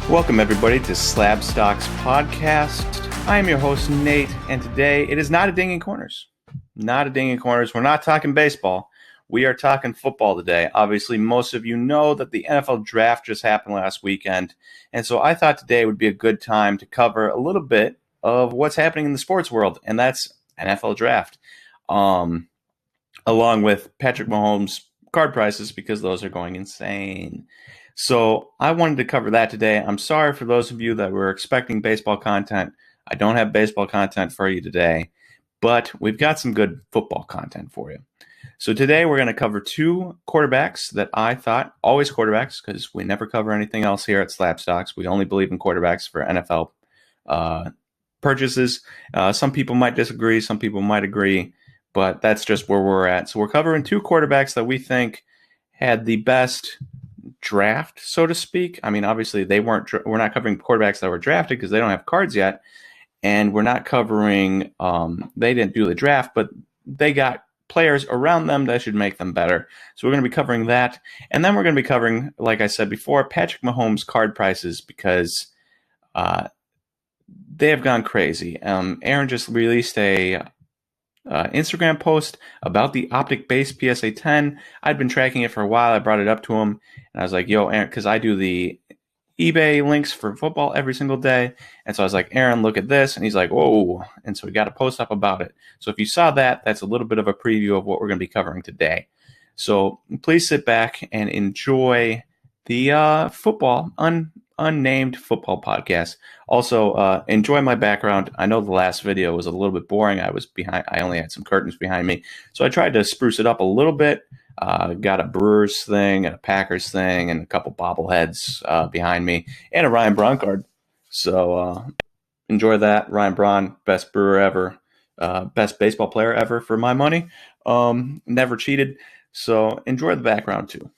Welcome, everybody, to Slab Stocks Podcast. I am your host, Nate, and today it is not a ding in corners. Not a ding in corners. We're not talking baseball. We are talking football today. Obviously, most of you know that the NFL draft just happened last weekend, and so I thought today would be a good time to cover a little bit of what's happening in the sports world, and that's NFL draft, along with Patrick Mahomes card prices, because those are going insane. So I wanted to cover that today. I'm sorry for those of you that were expecting baseball content. I don't have baseball content for you today, but we've got some good football content for you. So today we're going to cover two quarterbacks that I thought, always quarterbacks, because we never cover anything else here at Slab Stocks. We only believe in quarterbacks for NFL purchases. Some people might disagree, some people might agree, but that's just where we're at. So we're covering two quarterbacks that we think had the best draft, so to speak. I mean, obviously we're not covering quarterbacks that were drafted because they don't have cards yet, and we're not covering they didn't do the draft, but they got players around them that should make them better. So we're going to be covering that, and then we're going to be covering, like I said before, Patrick Mahomes card prices, because they have gone crazy. Aaron just released a Instagram post about the Optic Base PSA 10. I'd been tracking it for a while. I brought it up to him, and I was like, yo, Aaron, because I do the eBay links for football every single day. And so I was like, Aaron, look at this. And he's like, whoa. And so we got a post up about it. So if you saw that, that's a little bit of a preview of what we're going to be covering today. So please sit back and enjoy the football, unnamed football podcast. Also, enjoy my background. I know the last video was a little bit boring. I only had some curtains behind me, so I tried to spruce it up a little bit. Got a Brewers thing and a Packers thing and a couple bobbleheads behind me and a Ryan Braun card. So enjoy that. Ryan Braun, best Brewer ever, best baseball player ever for my money. Never cheated. So enjoy the background too.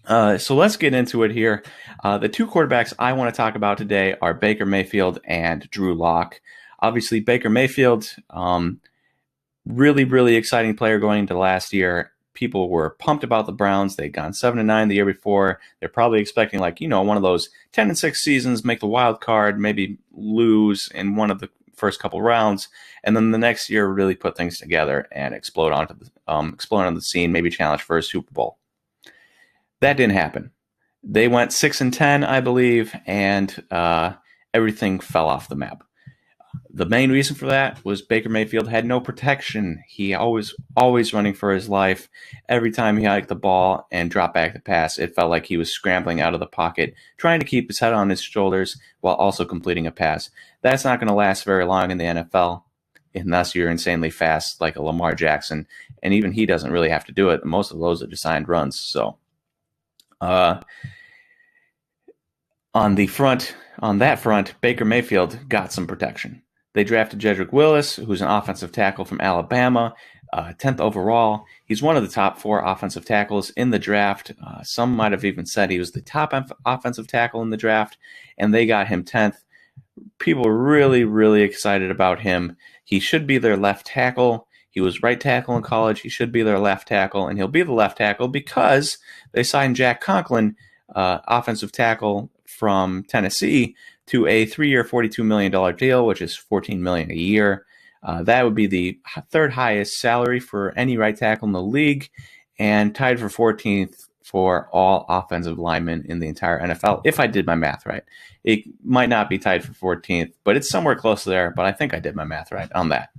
So let's get into it here. The two quarterbacks I want to talk about today are Baker Mayfield and Drew Lock. Obviously, Baker Mayfield, really, really exciting player going into last year. People were pumped about the Browns. They'd gone 7-9 the year before. They're probably expecting one of those 10-6 seasons, make the wild card, maybe lose in one of the first couple rounds, and then the next year really put things together and explode onto the scene, maybe challenge for a Super Bowl. That didn't happen. They went 6-10, I believe, and everything fell off the map. The main reason for that was Baker Mayfield had no protection. He always running for his life. Every time he hiked the ball and dropped back to pass, it felt like he was scrambling out of the pocket, trying to keep his head on his shoulders while also completing a pass. That's not going to last very long in the NFL, unless you're insanely fast like a Lamar Jackson, and even he doesn't really have to do it. Most of those are designed runs, so... on that front, Baker Mayfield got some protection. They drafted Jedrick Willis, who's an offensive tackle from Alabama, 10th overall. He's one of the top 4 offensive tackles in the draft. Some might have even said he was the top offensive tackle in the draft, and they got him 10th. People are really, really excited about him. He should be their left tackle. He was right tackle in college. He should be their left tackle, and he'll be the left tackle because they signed Jack Conklin, offensive tackle from Tennessee, to a 3-year, $42 million deal, which is $14 million a year. That would be the third highest salary for any right tackle in the league, and tied for 14th for all offensive linemen in the entire NFL, if I did my math right. It might not be tied for 14th, but it's somewhere close there, but I think I did my math right on that.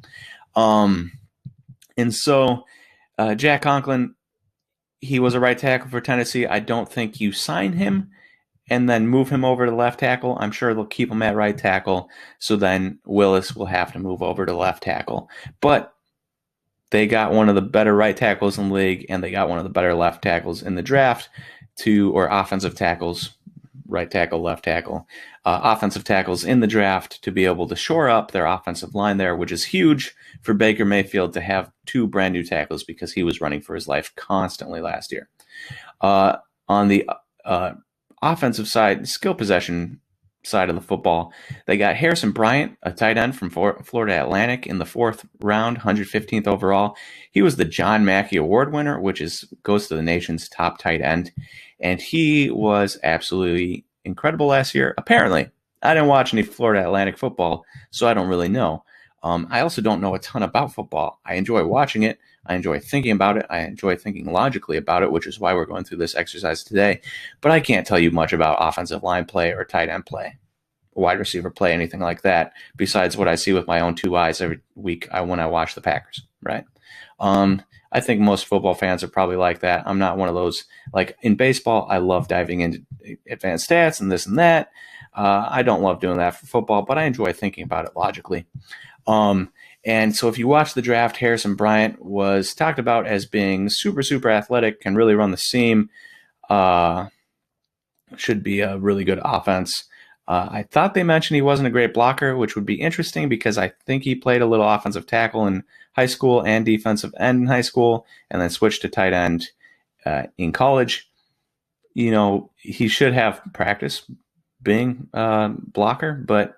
And so Jack Conklin, he was a right tackle for Tennessee. I don't think you sign him and then move him over to left tackle. I'm sure they'll keep him at right tackle, so then Willis will have to move over to left tackle. But they got one of the better right tackles in the league, and they got one of the better left tackles in the draft, or offensive tackles, right tackle, left tackle, offensive tackles in the draft to be able to shore up their offensive line there, which is huge for Baker Mayfield to have 2 brand new tackles because he was running for his life constantly last year. On the offensive side, skill possession side of the football, they got Harrison Bryant, a tight end from Florida Atlantic, in the 4th round, 115th overall. He was the John Mackey Award winner, which goes to the nation's top tight end, and he was absolutely incredible last year? Apparently. I didn't watch any Florida Atlantic football, so I don't really know. I also don't know a ton about football. I enjoy watching it. I enjoy thinking about it. I enjoy thinking logically about it, which is why we're going through this exercise today. But I can't tell you much about offensive line play or tight end play, wide receiver play, anything like that, besides what I see with my own two eyes every week when I watch the Packers, right? I think most football fans are probably like that. I'm not one of those. Like in baseball, I love diving into advanced stats and this and that. I don't love doing that for football, but I enjoy thinking about it logically. And so if you watch the draft, Harrison Bryant was talked about as being super, super athletic, can really run the seam, should be a really good offense. I thought they mentioned he wasn't a great blocker, which would be interesting because I think he played a little offensive tackle in high school and defensive end in high school, and then switched to tight end in college. You know, he should have practice being a blocker, but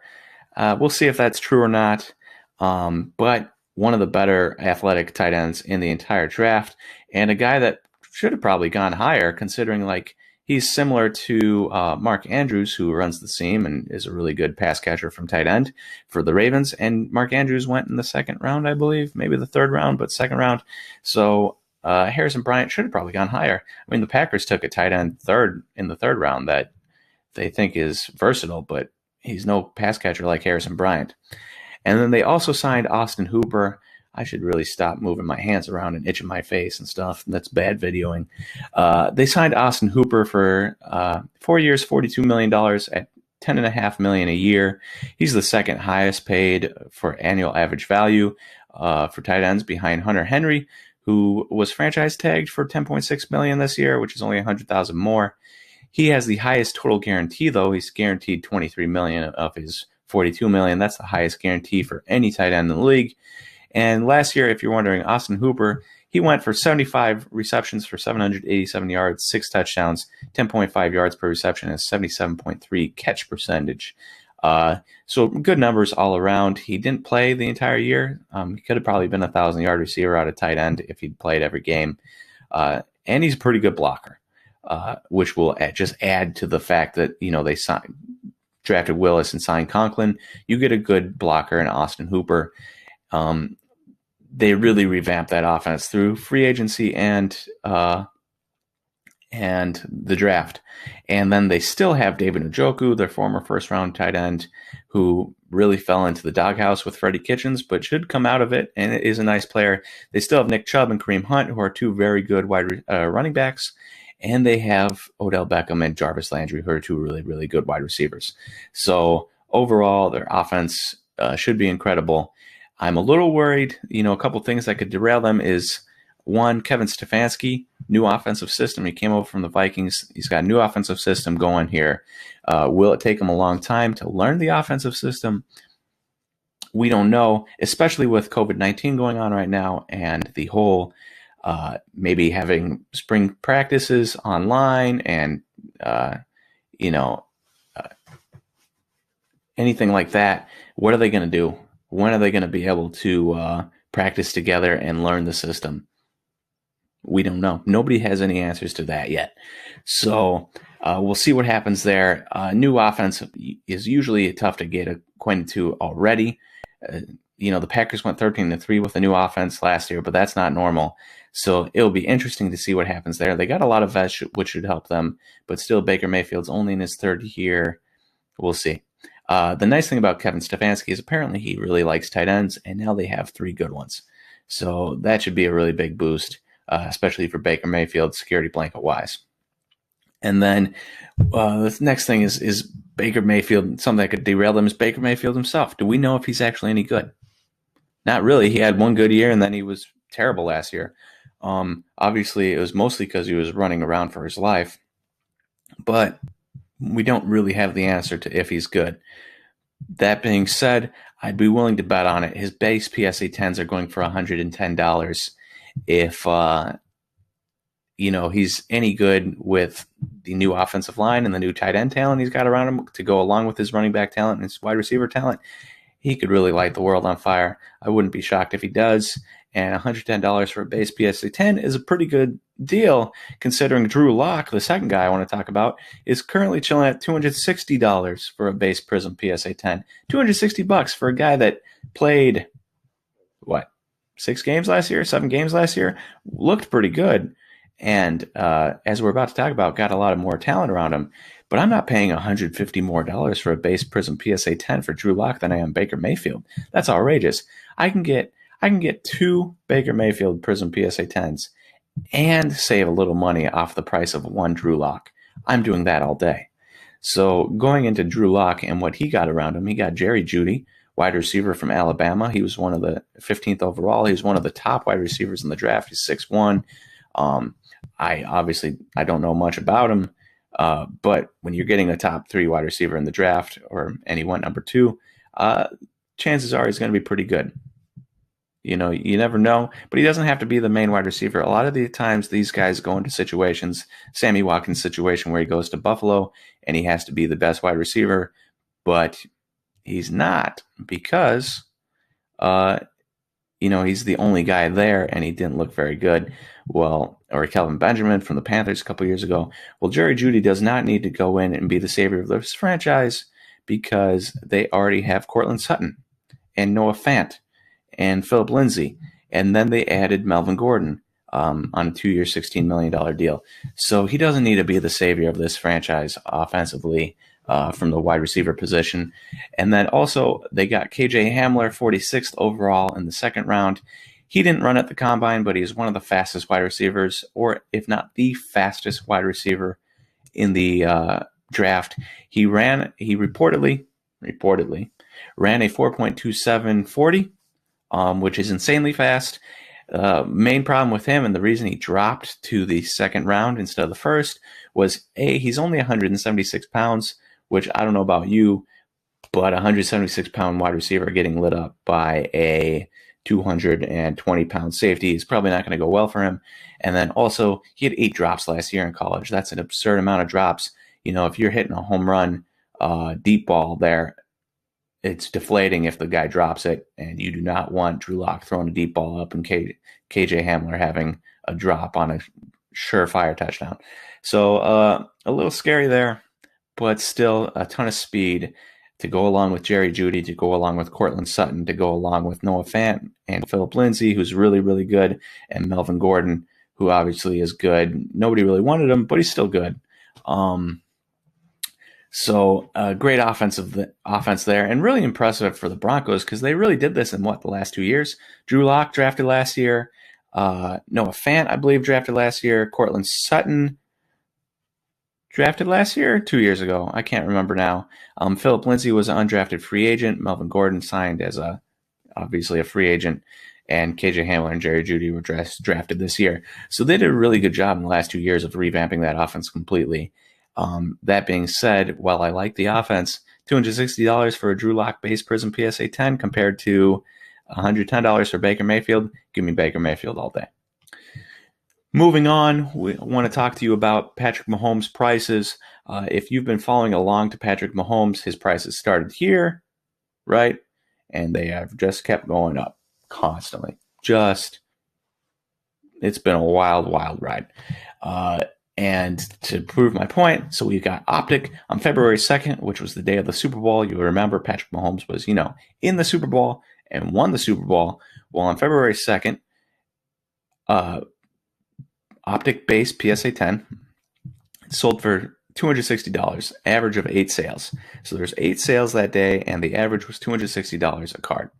we'll see if that's true or not. But one of the better athletic tight ends in the entire draft, and a guy that should have probably gone higher, considering like he's similar to Mark Andrews, who runs the seam and is a really good pass catcher from tight end for the Ravens. And Mark Andrews went in the second round, I believe, maybe the third round, but second round. So Harrison Bryant should have probably gone higher. I mean, the Packers took a tight end in the third round that they think is versatile, but he's no pass catcher like Harrison Bryant. And then they also signed Austin Hooper. I should really stop moving my hands around and itching my face and stuff. That's bad videoing. They signed Austin Hooper for 4 years, $42 million at $10.5 million a year. He's the second highest paid for annual average value for tight ends behind Hunter Henry, who was franchise tagged for $10.6 million this year, which is only $100,000 more. He has the highest total guarantee, though. He's guaranteed $23 million of his $42 million. That's the highest guarantee for any tight end in the league. And last year, if you're wondering, Austin Hooper, he went for 75 receptions for 787 yards, 6 touchdowns, 10.5 yards per reception, and 77.3 catch percentage. So good numbers all around. He didn't play the entire year. He could have probably been a 1,000-yard receiver out of tight end if he'd played every game. And he's a pretty good blocker, which will just add to the fact that, you know, they drafted Willis and signed Conklin. You get a good blocker in Austin Hooper. They really revamped that offense through free agency and the draft. And then they still have David Njoku, their former first-round tight end, who really fell into the doghouse with Freddie Kitchens, but should come out of it and is a nice player. They still have Nick Chubb and Kareem Hunt, who are two very good running backs. And they have Odell Beckham and Jarvis Landry, who are two really, really good wide receivers. So overall, their offense should be incredible. I'm a little worried. You know, a couple things that could derail them is, one, Kevin Stefanski, new offensive system. He came over from the Vikings. He's got a new offensive system going here. Will it take him a long time to learn the offensive system? We don't know, especially with COVID-19 going on right now and the whole maybe having spring practices online and, anything like that. What are they going to do? When are they going to be able to practice together and learn the system? We don't know. Nobody has any answers to that yet. So we'll see what happens there. New offense is usually tough to get acquainted to already. The Packers went 13-3 with a new offense last year, but that's not normal. So it'll be interesting to see what happens there. They got a lot of vets, which should help them, but still Baker Mayfield's only in his third year. We'll see. The nice thing about Kevin Stefanski is apparently he really likes tight ends, and now they have 3 good ones. So that should be a really big boost, especially for Baker Mayfield, security blanket wise. And then the next thing is Baker Mayfield. Something that could derail them is Baker Mayfield himself. Do we know if he's actually any good? Not really. He had one good year, and then he was terrible last year. Obviously, it was mostly because he was running around for his life. But we don't really have the answer to if he's good. That being said, I'd be willing to bet on it. His base PSA 10s are going for $110. If he's any good with the new offensive line and the new tight end talent he's got around him to go along with his running back talent and his wide receiver talent, he could really light the world on fire. I wouldn't be shocked if he does. and $110 for a base PSA 10 is a pretty good deal, considering Drew Lock, the second guy I want to talk about, is currently chilling at $260 for a base Prism PSA 10. $260 for a guy that played, what, 6 games last year, 7 games last year, looked pretty good. And as we're about to talk about, got a lot of more talent around him. But I'm not paying $150 more for a base Prism PSA 10 for Drew Lock than I am Baker Mayfield. That's outrageous. I can get 2 Baker Mayfield Prism PSA 10s and save a little money off the price of 1 Drew Lock. I'm doing that all day. So going into Drew Lock and what he got around him, he got Jerry Jeudy, wide receiver from Alabama. He was one of the 15th overall. He was one of the top wide receivers in the draft. He's 6'1". I don't know much about him, but when you're getting a top 3 wide receiver in the draft, and he went number 2, chances are he's going to be pretty good. You know, you never know, but he doesn't have to be the main wide receiver. A lot of the times these guys go into situations, Sammy Watkins' situation where he goes to Buffalo and he has to be the best wide receiver, but he's not because, he's the only guy there and he didn't look very good. Well, or Kelvin Benjamin from the Panthers a couple years ago. Well, Jerry Jeudy does not need to go in and be the savior of this franchise because they already have Cortland Sutton and Noah Fant and Philip Lindsay. And then they added Melvin Gordon on a 2-year, $16 million deal. So he doesn't need to be the savior of this franchise offensively from the wide receiver position. And then also they got KJ Hamler, 46th overall in the second round. He didn't run at the combine, but he's one of the fastest wide receivers, or if not the fastest wide receiver in the draft. He reportedly ran a 4.27 40, which is insanely fast. Main problem with him, and the reason he dropped to the second round instead of the first, was he's only 176 pounds, which I don't know about you, but a 176-pound wide receiver getting lit up by a 220-pound safety is probably not going to go well for him. And then also, he had 8 drops last year in college. That's an absurd amount of drops. You know, if you're hitting a home run deep ball there, it's deflating if the guy drops it, and you do not want Drew Lock throwing a deep ball up and KJ Hamler having a drop on a surefire touchdown. So a little scary there, but still a ton of speed to go along with Jerry Jeudy, to go along with Cortland Sutton, to go along with Noah Fant and Philip Lindsay, who's really, really good, and Melvin Gordon, who obviously is good. Nobody really wanted him, but he's still good. So great offense there, and really impressive for the Broncos because they really did this in the last 2 years. Drew Lock drafted last year. Noah Fant, I believe, drafted last year. Cortland Sutton drafted last year, 2 years ago. I can't remember now. Philip Lindsay was an undrafted free agent. Melvin Gordon signed as obviously a free agent. And KJ Hamler and Jerry Jeudy were drafted this year. So they did a really good job in the last 2 years of revamping that offense completely. That being said, while I like the offense, $260 for a Drew Lock base Prism PSA 10 compared to $110 for Baker Mayfield, give me Baker Mayfield all day. Moving on, we want to talk to you about Patrick Mahomes' prices. If you've been following along to Patrick Mahomes, his prices started here, right? And they have just kept going up constantly. It's been a wild, wild ride. And to prove my point, so we got Optic on February 2nd, which was the day of the Super Bowl. You'll remember Patrick Mahomes was, in the Super Bowl and won the Super Bowl. Well, on February 2nd, Optic base PSA 10 sold for $260, average of 8 sales. So there's 8 sales that day, and the average was $260 a card.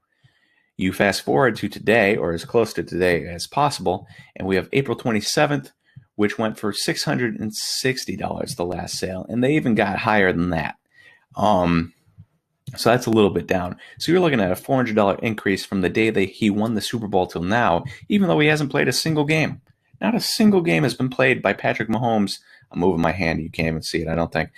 You fast forward to today, or as close to today as possible, and we have April 27th, which went for $660 the last sale, and they even got higher than that. So that's a little bit down. So you're looking at a $400 increase from the day that he won the Super Bowl till now, even though he hasn't played a single game. Not a single game has been played by Patrick Mahomes. I'm moving my hand. You can't even see it, I don't think.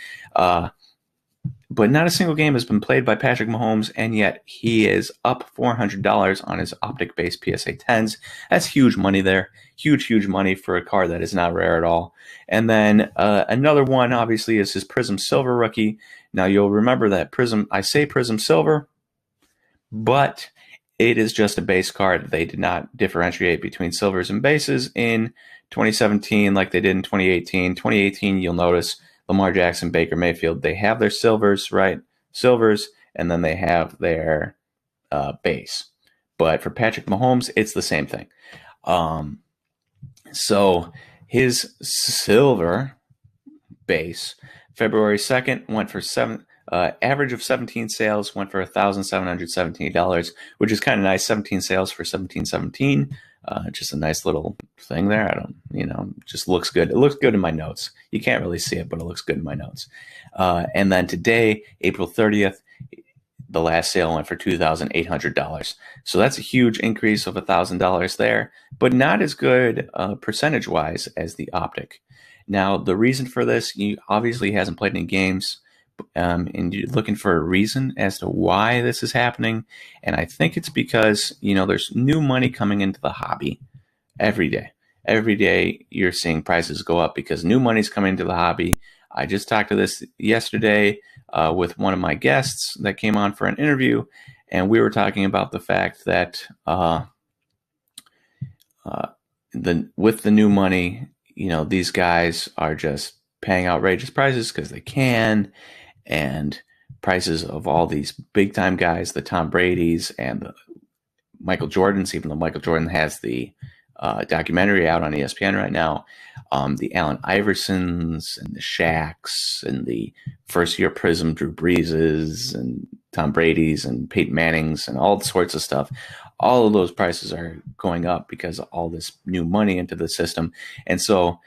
But not a single game has been played by Patrick Mahomes, and yet he is up $400 on his Optic-based PSA 10s. That's huge money there. Huge, huge money for a card that is not rare at all. And then another one, obviously, is his Prism Silver rookie. Now, you'll remember that I say Prism Silver, but It is just a base card. They did not differentiate between silvers and bases in 2017 like they did in 2018. 2018, you'll notice Lamar Jackson, Baker Mayfield, they have their silvers, right? Silvers, and then they have their base. But for Patrick Mahomes, it's the same thing. So his silver base, February 2nd, went for average of 17 sales, went for $1,717, which is kind of nice. 17 sales for 1717. Just a nice little thing there. I don't, just looks good. It looks good in my notes. You can't really see it, but it looks good in my notes. And then today, April 30th, the last sale went for $2,800. So that's a huge increase of $1,000 there, but not as good percentage-wise as the Optic. Now, the reason for this, he obviously hasn't played any games, and you're looking for a reason as to why this is happening. And I think it's because, there's new money coming into the hobby every day. Every day you're seeing prices go up because new money's coming into the hobby. I just talked to this yesterday with one of my guests that came on for an interview, and we were talking about the fact that with the new money, these guys are just paying outrageous prices because they can, and prices of all these big time guys, the Tom Brady's and the Michael Jordans, even though Michael Jordan has the documentary out on ESPN right now, the Allen Iversons and the Shaqs and the first year Prism Drew Breeses and Tom Brady's and Peyton Manning's and all sorts of stuff. All of those prices are going up because of all this new money into the system. And so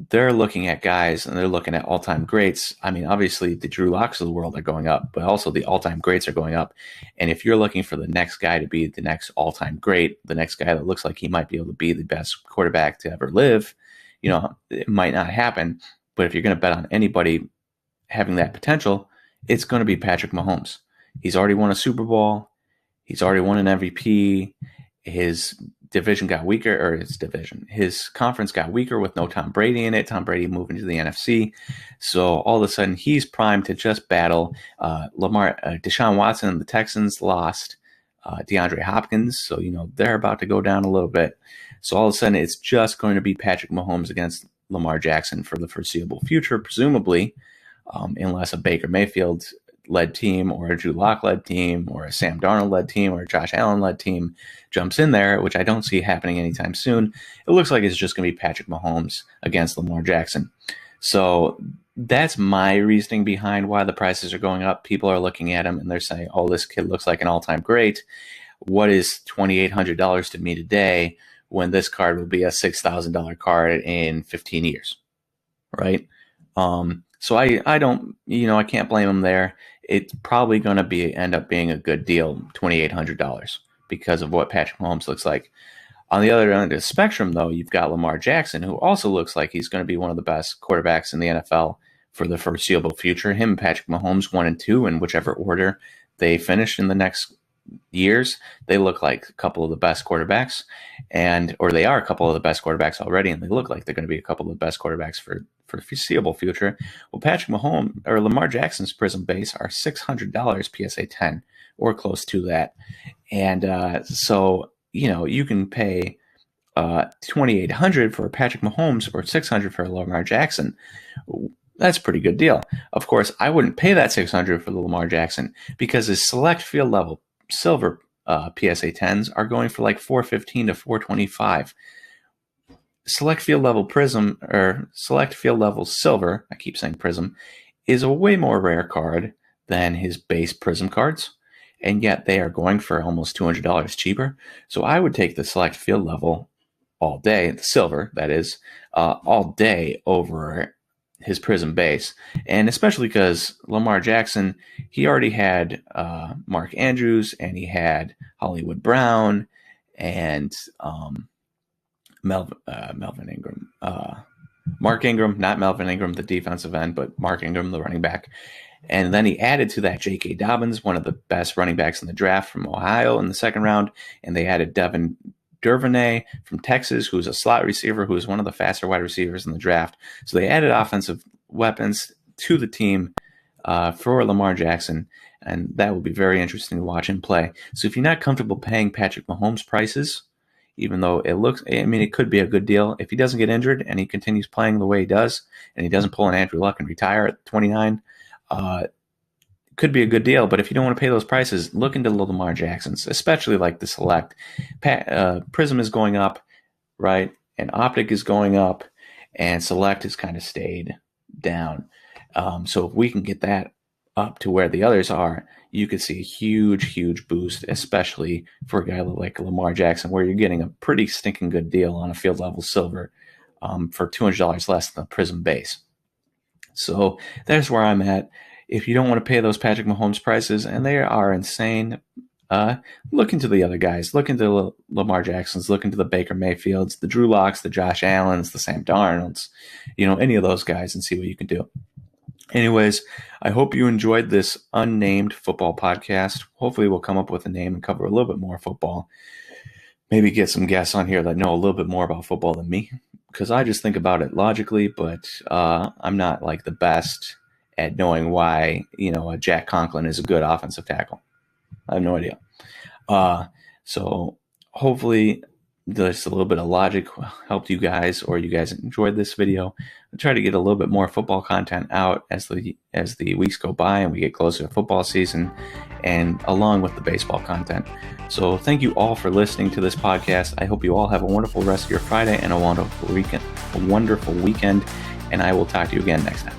they're looking at guys and they're looking at all-time greats. I mean, obviously the Drew Locks of the world are going up, but also the all-time greats are going up. And if you're looking for the next guy to be the next all-time great, the next guy that looks like he might be able to be the best quarterback to ever live, it might not happen. But if you're going to bet on anybody having that potential, it's going to be Patrick Mahomes. He's already won a Super Bowl. He's already won an MVP. His conference got weaker with no Tom Brady in it. Tom Brady moving to the NFC. So all of a sudden he's primed to just battle. Deshaun Watson and the Texans lost DeAndre Hopkins. So, they're about to go down a little bit. So all of a sudden it's just going to be Patrick Mahomes against Lamar Jackson for the foreseeable future, presumably, unless a Baker Mayfield led team or a Drew Lock led team or a Sam Darnold led team or a Josh Allen led team jumps in there, which I don't see happening anytime soon. It looks like it's just going to be Patrick Mahomes against Lamar Jackson. So that's my reasoning behind why the prices are going up. People are looking at him and they're saying, oh, this kid looks like an all-time great. What is $2,800 to me today when this card will be a $6,000 card in 15 years, right? So I don't, I can't blame them there. It's probably going to end up being a good deal, $2,800, because of what Patrick Mahomes looks like. On the other end of the spectrum, though, you've got Lamar Jackson, who also looks like he's going to be one of the best quarterbacks in the NFL for the foreseeable future. Him and Patrick Mahomes, 1 and 2, in whichever order they finish in the next years, they look like a couple of the best quarterbacks, or they are a couple of the best quarterbacks already, and they look like they're going to be a couple of the best quarterbacks for the foreseeable future. Well, Patrick Mahomes or Lamar Jackson's Prism base are $600 PSA 10 or close to that, and so you can pay $2,800 for Patrick Mahomes or $600 for Lamar Jackson. That's a pretty good deal. Of course, I wouldn't pay that $600 for the Lamar Jackson because his select field level silver PSA 10s are going for like $415 to $425. Select field level Prism or select field level silver, I keep saying Prism, is a way more rare card than his base Prism cards, and yet they are going for almost $200 cheaper. So I would take the select field level all day, the silver that is, all day over his Prism base, and especially because Lamar Jackson, he already had Mark Andrews and he had Hollywood Brown and Melvin Ingram, Mark Ingram, not Melvin Ingram, the defensive end, but Mark Ingram, the running back. And then he added to that J.K. Dobbins, one of the best running backs in the draft from Ohio in the second round, and they added Devin Duvernay from Texas, who's a slot receiver, who is one of the faster wide receivers in the draft. So they added offensive weapons to the team for Lamar Jackson, and that will be very interesting to watch him play. So if you're not comfortable paying Patrick Mahomes prices, even though it could be a good deal. If he doesn't get injured and he continues playing the way he does, and he doesn't pull an Andrew Luck and retire at 29, could be a good deal. But if you don't want to pay those prices, look into the Lamar Jacksons, especially like the Select. Prism is going up, right? And Optic is going up, and Select has kind of stayed down. So if we can get that up to where the others are, you could see a huge, huge boost, especially for a guy like Lamar Jackson, where you're getting a pretty stinking good deal on a field level silver for $200 less than the Prism base. So that's where I'm at. If you don't want to pay those Patrick Mahomes prices, and they are insane, look into the other guys. Look into Lamar Jacksons. Look into the Baker Mayfields, the Drew Locks, the Josh Allens, the Sam Darnolds, any of those guys, and see what you can do. Anyways, I hope you enjoyed this unnamed football podcast. Hopefully we'll come up with a name and cover a little bit more football. Maybe get some guests on here that know a little bit more about football than me, because I just think about it logically, but I'm not like the best at knowing why, a Jack Conklin is a good offensive tackle. I have no idea. So hopefully just a little bit of logic helped you guys, or you guys enjoyed this video. I try to get a little bit more football content out as the weeks go by and we get closer to football season, and along with the baseball content. So thank you all for listening to this podcast. I hope you all have a wonderful rest of your Friday and a wonderful weekend. And I will talk to you again next time.